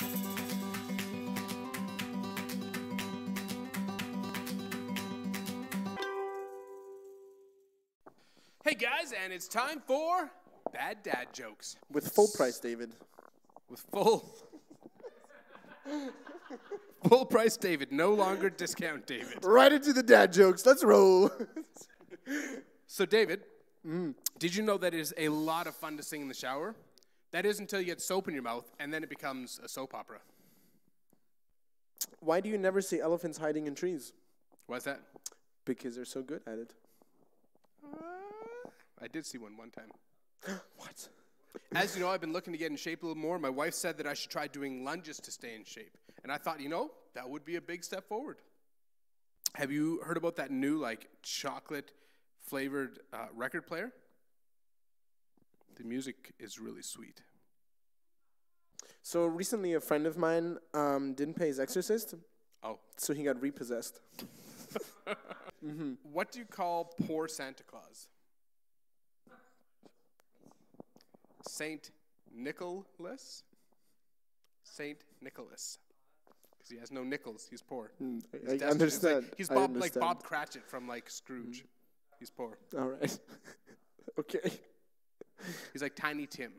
Hey guys, and it's time for Bad Dad Jokes. With full price, David. With full price David, no longer discount David. Right into the dad jokes. Let's roll. So David, did you know that it is a lot of fun to sing in the shower? That is until you get soap in your mouth, and then it becomes a soap opera. Why do you never see elephants hiding in trees? Why's that? Because they're so good at it. I did see one time. What? As you know, I've been looking to get in shape a little more. My wife said that I should try doing lunges to stay in shape. And I thought, that would be a big step forward. Have you heard about that new, chocolate-flavored record player? The music is really sweet. So recently a friend of mine didn't pay his exorcist. Oh. So he got repossessed. What do you call poor Santa Claus? Saint Nicholas? Saint Nicholas. Because he has no nickels. He's poor. I understand. He's I Bob, understand. like Bob Cratchit from Scrooge. He's poor. All right. Okay. He's like Tiny Tim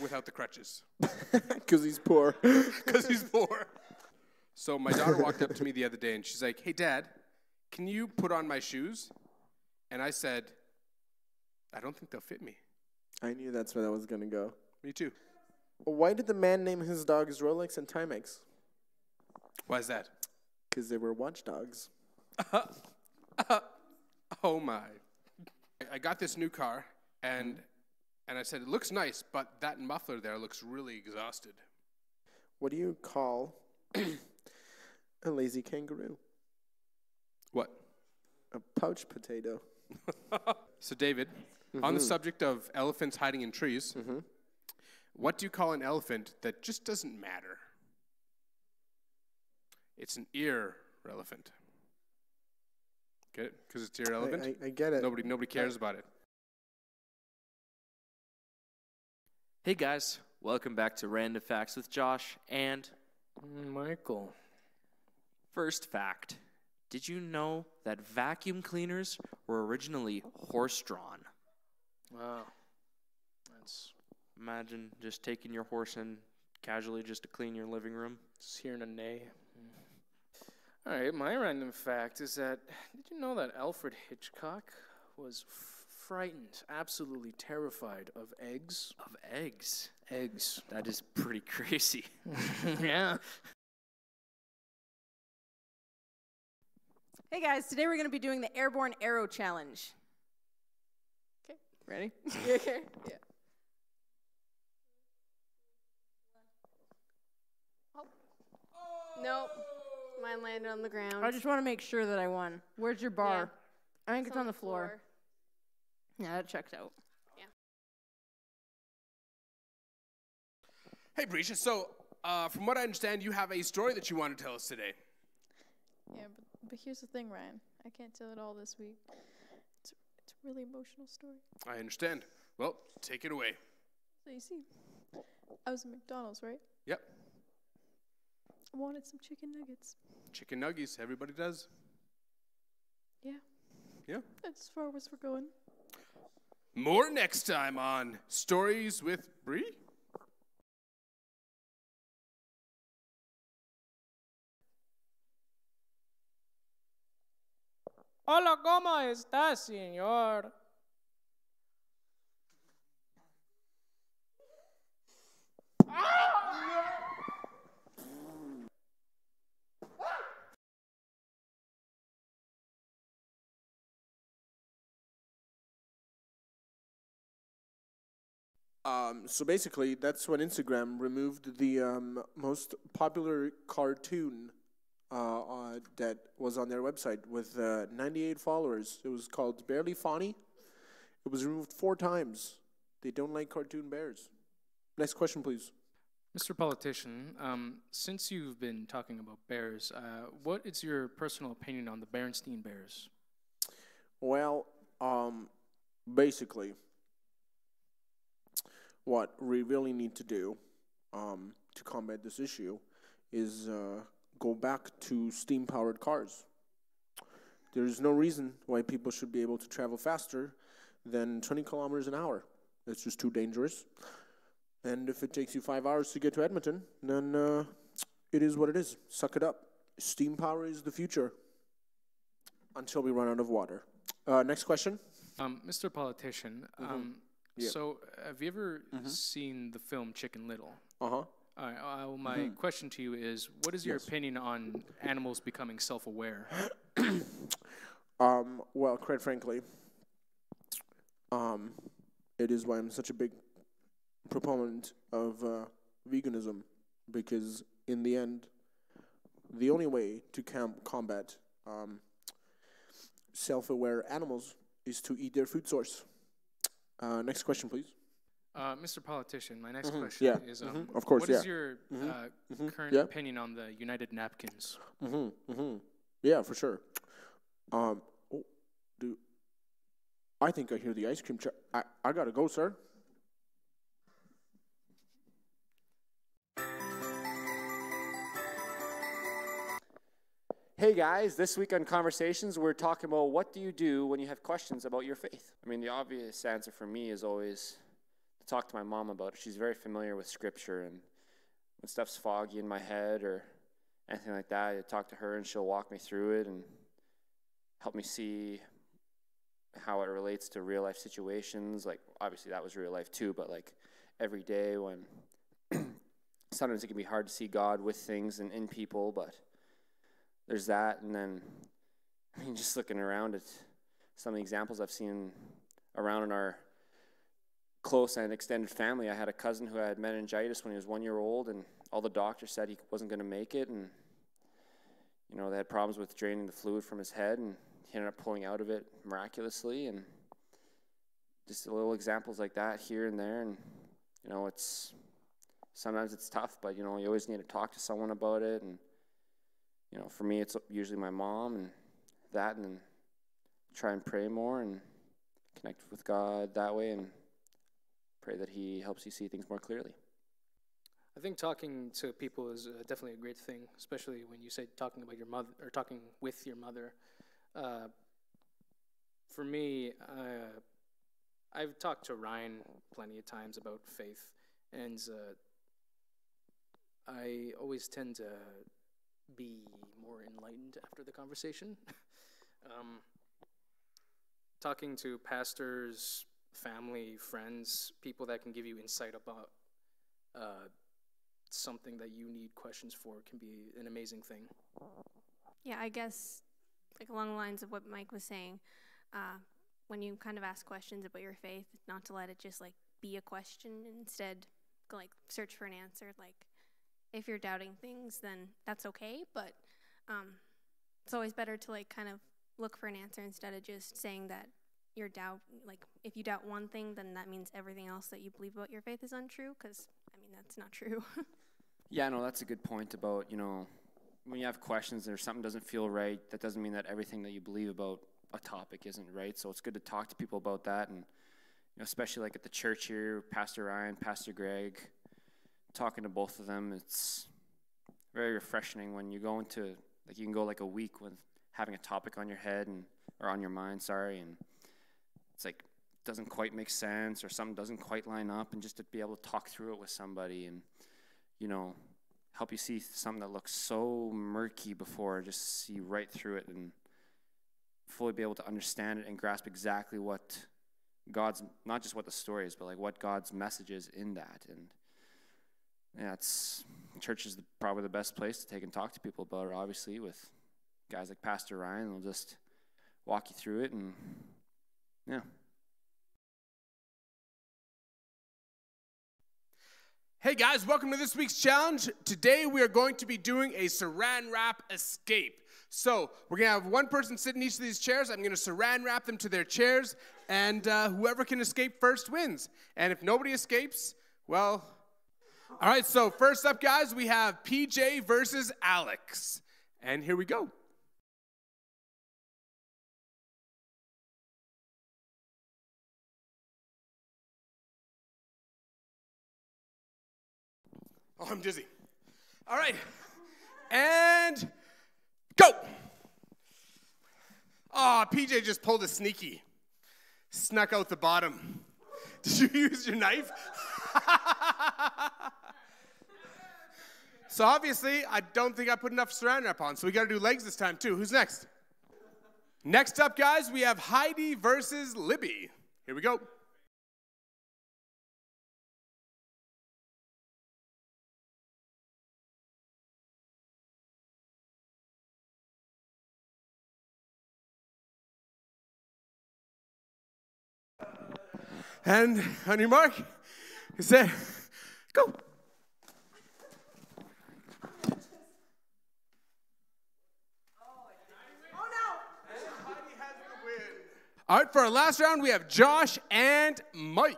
without the crutches. Because he's poor. Because he's poor. So my daughter walked up to me the other day and she's like, "Hey, Dad, can you put on my shoes?" And I said, "I don't think they'll fit me." I knew that's where that was going to go. Me too. Why did the man name his dogs Rolex and Timex? Why is that? Because they were watchdogs. Oh my. I got this new car and I said, "It looks nice, but that muffler there looks really exhausted." What do you call a lazy kangaroo? What? A pouch potato. So David, on the subject of elephants hiding in trees, what do you call an elephant that just doesn't matter? It's an irrelevant. Get it? Because it's irrelevant? I get it. Nobody cares about it. Hey guys, welcome back to Random Facts with Josh and Michael. first fact. Did you know that vacuum cleaners were originally horse-drawn? Wow. That's Imagine just taking your horse in casually just to clean your living room. just hearing a neigh. All right, my random fact is that, did you know that Alfred Hitchcock was frightened, absolutely terrified of eggs? Of eggs? Eggs. That is pretty crazy. Yeah. Hey guys, today we're going to be doing the Airborne Arrow Challenge. Okay, ready? You okay? Yeah. Nope. Mine landed on the ground. I just want to make sure that I won. Where's your bar? I think it's on the floor. Yeah, that checks out. Hey, Brisha, so from what I understand, you have a story that you want to tell us today. Yeah, but here's the thing, Ryan. I can't tell it all this week. It's a really emotional story. I understand. Well, take it away. So you see, I was at McDonald's, right? Yep. I wanted some chicken nuggets. Chicken nuggies, everybody does. Yeah. Yeah. That's as far as we're going. More next time on Stories with Bree. Hola, ¿cómo está, señor? So basically, that's when Instagram removed the most popular cartoon that was on their website with 98 followers. It was called Barely Funny. It was removed 4 times. They don't like cartoon bears. Next question, please. Mr. Politician, since you've been talking about bears, what is your personal opinion on the Berenstain Bears? Well, basically, what we really need to do to combat this issue is go back to steam-powered cars. There's no reason why people should be able to travel faster than 20 kilometers an hour. It's just too dangerous. And if it takes you 5 hours to get to Edmonton, then it is what it is. Suck it up. Steam power is the future until we run out of water. Next question. Mr. Politician, Yeah. so have you ever seen the film Chicken Little? Uh-huh. My question to you is, what is your opinion on animals becoming self-aware? Well, quite frankly, it is why I'm such a big proponent of veganism, because in the end, the only way to combat self-aware animals is to eat their food source. Next question, please. Mr. Politician, my next question is, of course, what is your current opinion on the United Napkins? Yeah, for sure. I think I hear the ice cream truck. I gotta go, sir. Hey guys, this week on Conversations, we're talking about what do you do when you have questions about your faith? I mean, the obvious answer for me is always to talk to my mom about it. She's very familiar with Scripture, and when stuff's foggy in my head or anything like that, I talk to her and she'll walk me through it and help me see how it relates to real life situations. Like, obviously that was real life too, but like every day when sometimes it can be hard to see God with things and in people, but there's that. And then, I mean, just looking around at some of the examples I've seen around in our close and extended family. I had a cousin who had meningitis when he was 1 year old, and all the doctors said he wasn't going to make it. And, you know, they had problems with draining the fluid from his head, and he ended up pulling out of it miraculously. And just little examples like that here and there. And, you know, sometimes it's tough, but, you know, you always need to talk to someone about it. And, you know, for me, it's usually my mom and then try and pray more and connect with God that way and pray that he helps you see things more clearly. I think talking to people is definitely a great thing, especially when you say talking about your mother or talking with your mother. For me, I've talked to Ryan plenty of times about faith, and I always tend to be more enlightened after the conversation. Talking to pastors, family, friends, people that can give you insight about something that you need questions for can be an amazing thing. Yeah, I guess, like along the lines of what Mike was saying, when you kind of ask questions about your faith, not to let it just like be a question, instead go like search for an answer. Like, if you're doubting things, then that's okay, but it's always better to like kind of look for an answer instead of just saying that your doubt, like if you doubt one thing, then that means everything else that you believe about your faith is untrue, because I mean that's not true. Yeah, no, that's a good point about, you know, when you have questions or something doesn't feel right, that doesn't mean that everything that you believe about a topic isn't right. So it's good to talk to people about that, and you know, especially like at the church here, Pastor Ryan, Pastor Greg, talking to both of them, it's very refreshing when you go into, like, you can go like a week with having a topic on your head or on your mind, and it's like doesn't quite make sense or something doesn't quite line up, and just to be able to talk through it with somebody and, you know, help you see something that looks so murky before, just see right through it and fully be able to understand it and grasp exactly what God's, not just what the story is, but like what God's message is in that. And yeah, church is probably the best place to take and talk to people about it, obviously, with guys like Pastor Ryan. They'll just walk you through it, and yeah. Hey guys, welcome to this week's challenge. Today we are going to be doing a saran wrap escape. So we're going to have one person sit in each of these chairs. I'm going to saran wrap them to their chairs, and whoever can escape first wins. And if nobody escapes, well... All right, so first up, guys, we have PJ versus Alex. And here we go. Oh, I'm dizzy. All right. And go. Oh, PJ just pulled a sneaky. Snuck out the bottom. Did you use your knife? So obviously, I don't think I put enough saran wrap on, so we got to do legs this time too. Who's next? Next up, guys, we have Heidi versus Libby. Here we go. And on your mark, you say, go. All right, for our last round, we have Josh and Mike.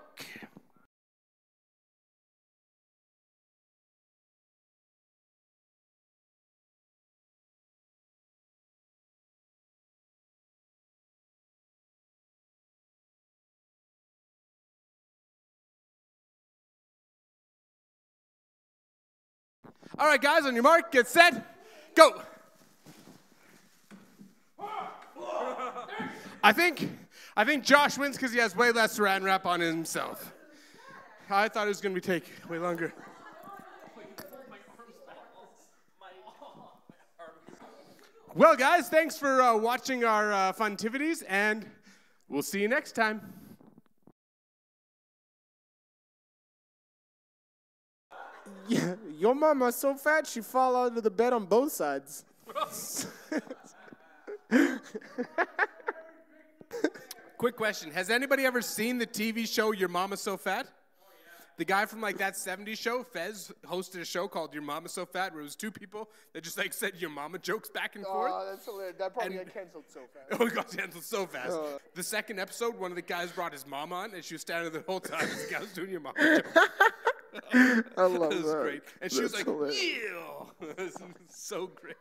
All right, guys, on your mark, get set, go. I think Josh wins because he has way less saran wrap on himself. I thought it was going to take way longer. Well, guys, thanks for watching our funtivities, and we'll see you next time. Yeah, your mama's so fat she fall out of the bed on both sides. Quick question. Has anybody ever seen the TV show Your Mama's So Fat? The guy from like that 70s show, Fez, hosted a show called Your Mama's So Fat, where it was two people that just like said your mama jokes back and forth. Oh, that's hilarious. That probably got canceled so fast. Oh, it got canceled so fast. The second episode, one of the guys brought his mom on, and she was standing there the whole time as the guy was doing Your Mama jokes. I love It was that. great. And she was That's like, hilarious. ew. It was so great.